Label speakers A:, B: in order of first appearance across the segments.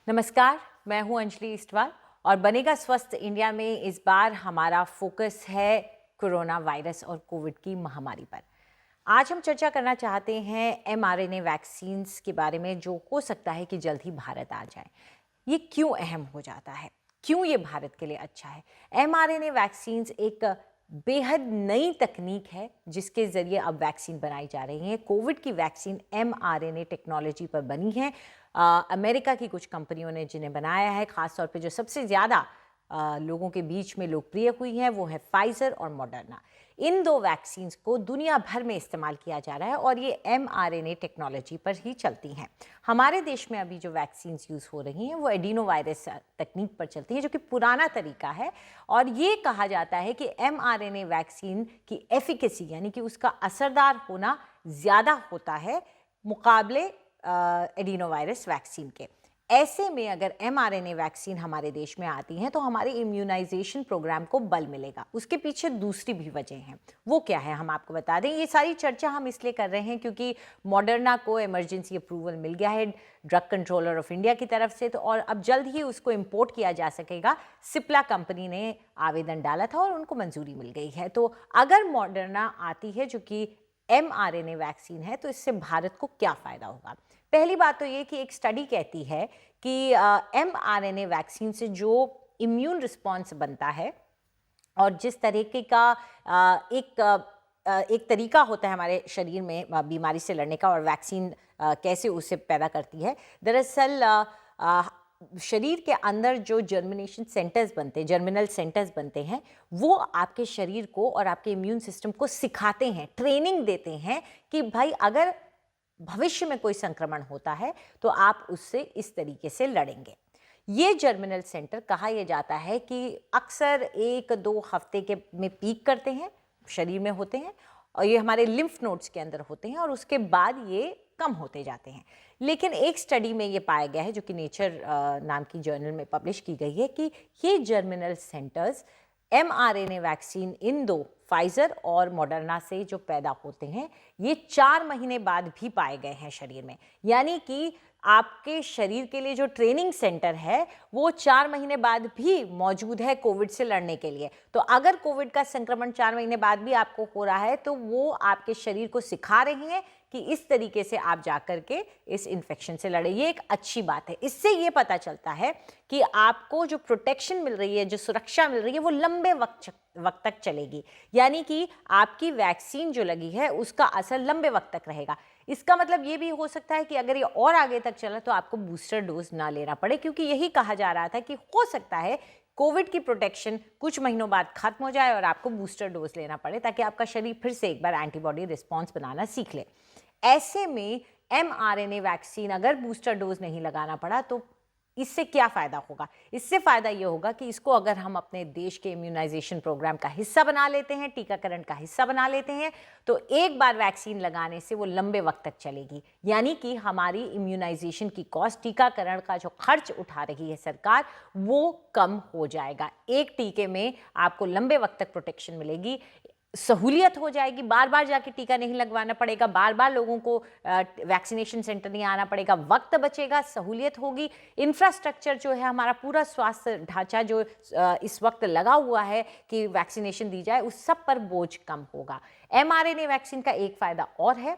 A: नमस्कार, मैं हूं अंजलि इस्टवाल और बनेगा स्वस्थ इंडिया में इस बार हमारा फोकस है कोरोना वायरस और कोविड की महामारी पर। आज हम चर्चा करना चाहते हैं एमआरएनए वैक्सीन्स के बारे में, जो हो सकता है कि जल्द ही भारत आ जाए। ये क्यों अहम हो जाता है, क्यों ये भारत के लिए अच्छा है? एमआरएनए वैक्सीन्स एक बेहद नई तकनीक है जिसके ज़रिए अब वैक्सीन बनाई जा रही है। कोविड की वैक्सीन एमआरएनए टेक्नोलॉजी पर बनी है। अमेरिका की कुछ कंपनियों ने जिन्हें बनाया है, ख़ास तौर पे जो सबसे ज़्यादा लोगों के बीच में लोकप्रिय हुई है वो है फाइज़र और मॉडर्ना। इन दो वैक्सीन्स को दुनिया भर में इस्तेमाल किया जा रहा है और ये एमआरएनए टेक्नोलॉजी पर ही चलती हैं। हमारे देश में अभी जो वैक्सीन्स यूज़ हो रही हैं वो एडिनो वायरस तकनीक पर चलती है, जो कि पुराना तरीका है। और ये कहा जाता है कि एमआरएनए वैक्सीन की एफिकेसी यानी कि उसका असरदार होना ज़्यादा होता है मुकाबले एडिनो वायरस वैक्सीन के। ऐसे में अगर एमआरएनए वैक्सीन हमारे देश में आती हैं तो हमारे इम्यूनाइजेशन प्रोग्राम को बल मिलेगा। उसके पीछे दूसरी भी वजह हैं। वो क्या है, हम आपको बता दें। ये सारी चर्चा हम इसलिए कर रहे हैं क्योंकि मॉडर्ना को इमरजेंसी अप्रूवल मिल गया है ड्रग कंट्रोलर ऑफ इंडिया की तरफ से, तो और अब जल्द ही उसको इम्पोर्ट किया जा सकेगा। सिप्ला कंपनी ने आवेदन डाला था और उनको मंजूरी मिल गई है। तो अगर मॉडर्ना आती है जो कि एमआरएनए वैक्सीन है, तो इससे भारत को क्या फ़ायदा होगा? पहली बात तो ये कि एक स्टडी कहती है कि एमआरएनए वैक्सीन से जो इम्यून रिस्पॉन्स बनता है और जिस तरीके का एक तरीका होता है हमारे शरीर में बीमारी से लड़ने का, और वैक्सीन कैसे उसे पैदा करती है। दरअसल शरीर के अंदर जो जर्मिनेशन सेंटर्स बनते हैं, जर्मिनल सेंटर्स बनते हैं, वो आपके शरीर को और आपके इम्यून सिस्टम को सिखाते हैं, ट्रेनिंग देते हैं कि भाई अगर भविष्य में कोई संक्रमण होता है तो आप उससे इस तरीके से लड़ेंगे। ये जर्मिनल सेंटर कहा यह जाता है कि अक्सर 1-2 हफ्ते के में पीक करते हैं, शरीर में होते हैं, और ये हमारे लिम्फ नोड्स के अंदर होते हैं और उसके बाद ये कम होते जाते हैं। लेकिन एक स्टडी में ये पाया गया है, जो कि नेचर नाम की जर्नल में पब्लिश की गई है, कि ये जर्मिनल सेंटर्स एमआरएनए वैक्सीन इन दो फाइजर और मॉडर्ना से जो पैदा होते हैं, ये 4 महीने बाद भी पाए गए हैं शरीर में। यानी कि आपके शरीर के लिए जो ट्रेनिंग सेंटर है वो 4 महीने बाद भी मौजूद है कोविड से लड़ने के लिए। तो अगर कोविड का संक्रमण 4 महीने बाद भी आपको हो रहा है तो वो आपके शरीर को सिखा रहे हैं कि इस तरीके से आप जाकर के इस इन्फेक्शन से लड़े। ये एक अच्छी बात है। इससे ये पता चलता है कि आपको जो प्रोटेक्शन मिल रही है, जो सुरक्षा मिल रही है, वो लंबे वक्त तक चलेगी। यानी कि आपकी वैक्सीन जो लगी है उसका असर लंबे वक्त तक रहेगा। इसका मतलब ये भी हो सकता है कि अगर ये और आगे तक चला तो आपको बूस्टर डोज ना लेना पड़े, क्योंकि यही कहा जा रहा था कि हो सकता है कोविड की प्रोटेक्शन कुछ महीनों बाद खत्म हो जाए और आपको बूस्टर डोज लेना पड़े, ताकि आपका शरीर फिर से एक बार एंटीबॉडी रिस्पॉन्स बनाना सीख ले। ऐसे में एमआरएनए वैक्सीन अगर बूस्टर डोज नहीं लगाना पड़ा तो इससे क्या फ़ायदा होगा? इससे फ़ायदा ये होगा कि इसको अगर हम अपने देश के इम्यूनाइजेशन प्रोग्राम का हिस्सा बना लेते हैं, टीकाकरण का हिस्सा बना लेते हैं, तो एक बार वैक्सीन लगाने से वो लंबे वक्त तक चलेगी। यानी कि हमारी इम्यूनाइजेशन की कॉस्ट, टीकाकरण का जो खर्च उठा रही है सरकार, वो कम हो जाएगा। एक टीके में आपको लंबे वक्त तक प्रोटेक्शन मिलेगी, सहूलियत हो जाएगी, बार बार जाके टीका नहीं लगवाना पड़ेगा, बार बार लोगों को वैक्सीनेशन सेंटर नहीं आना पड़ेगा, वक्त बचेगा, सहूलियत होगी। इंफ्रास्ट्रक्चर जो है, हमारा पूरा स्वास्थ्य ढांचा जो इस वक्त लगा हुआ है कि वैक्सीनेशन दी जाए, उस सब पर बोझ कम होगा। एमआरएनए वैक्सीन का एक फ़ायदा और है।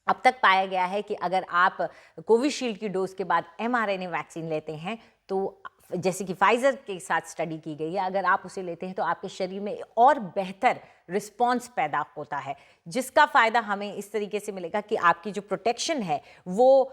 A: अब तक पाया गया है कि अगर आप कोविशील्ड की डोज के बाद एमआरएनए वैक्सीन लेते हैं, तो जैसे कि फाइजर के साथ स्टडी की गई है, अगर आप उसे लेते हैं तो आपके शरीर में और बेहतर रिस्पॉन्स पैदा होता है, जिसका फ़ायदा हमें इस तरीके से मिलेगा कि आपकी जो प्रोटेक्शन है वो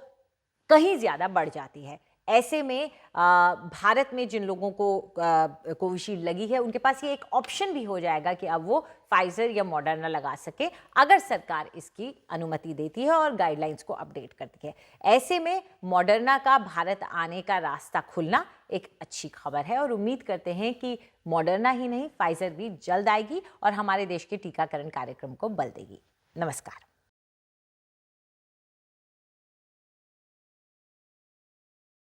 A: कहीं ज़्यादा बढ़ जाती है। ऐसे में भारत में जिन लोगों को कोविशील्ड लगी है, उनके पास ये एक ऑप्शन भी हो जाएगा कि अब वो फाइजर या मॉडर्ना लगा सके, अगर सरकार इसकी अनुमति देती है और गाइडलाइंस को अपडेट करती है। ऐसे में मॉडर्ना का भारत आने का रास्ता खुलना एक अच्छी खबर है और उम्मीद करते हैं कि मॉडर्ना ही नहीं, फाइजर भी जल्द आएगी और हमारे देश के टीकाकरण कार्यक्रम को बल देगी। नमस्कार।